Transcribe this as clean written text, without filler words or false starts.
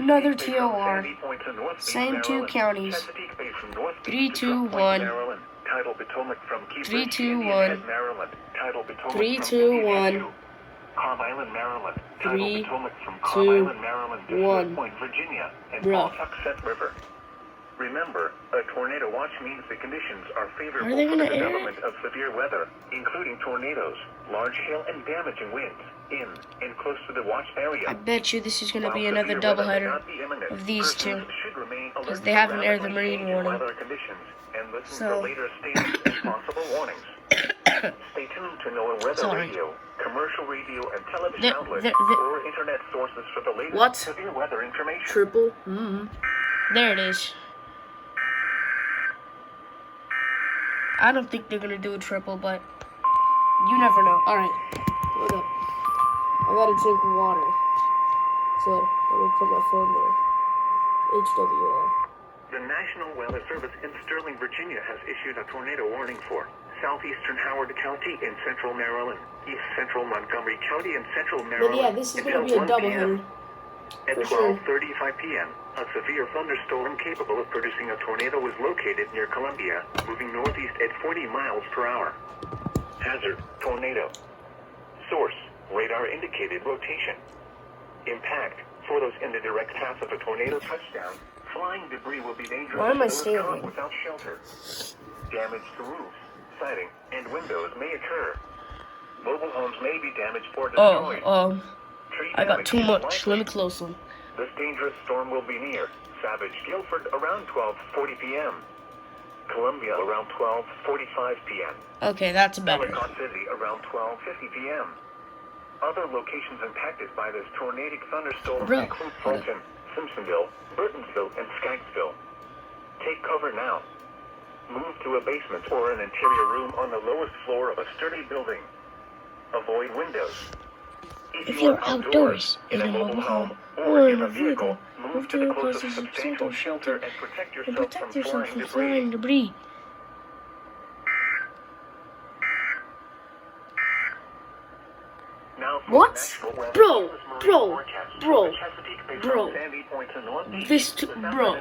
Another TOR. Same two counties. 3, 2, 1. 3, 2, 1. 3, 2, 1. 3, 2, 1. Bro. Remember, a tornado watch means the conditions are favorable Are they for gonna the air development of severe weather, including tornadoes, large hail, and damaging winds in and close to the watch area. I bet you this is going to be While another severe weather may doubleheader not be imminent, of these two. persons should remain alert Because they to haven't aired the rapidly marine changing warning. weather conditions and listen So. for later stages and possible warnings. Stay tuned to know a weather radio, commercial radio, and television outlets, or internet sources for the latest What? severe weather information. Triple. There it is. I don't think they're gonna do a triple, but you never know. Alright, hold up. I gotta drink water. So, let me put my phone there. HWR. The National Weather Service in Sterling, Virginia has issued a tornado warning for southeastern Howard County in central Maryland, east central Montgomery County in central Maryland. But yeah, this is gonna be a doubleheader. At For sure. 12:35 p.m., a severe thunderstorm capable of producing a tornado was located near Columbia, moving northeast at 40 miles per hour. Hazard, tornado. Source, radar indicated rotation. Impact, for those in the direct path of a tornado touchdown, flying debris will be dangerous Why am I to those caught standing? without shelter. Damage to roofs, siding, and windows may occur. Mobile homes may be damaged or destroyed. Tree I got damage too is much. likely. Let me close them. This dangerous storm will be near Savage, Guilford around 12:40 p.m. Columbia around 12:45 p.m. Okay, that's better. Ellicott City around 12:50 p.m. Other locations impacted by this tornadic thunderstorm Bro. include Fulton, Simpsonville, Burtonsville, and Sykesville. Take cover now. Move to a basement or an interior room on the lowest floor of a sturdy building. Avoid windows. If you're outdoors, in a mobile home, or in a vehicle, move to the closest substantial shelter and protect and yourself protect from yourself from flying flying debris. debris. Now for What? the National Weather Bro, Service marine bro, forecast. bro, The Chesapeake Bay bro. from Sandy Point to Northeast This, to South bro. Carolina.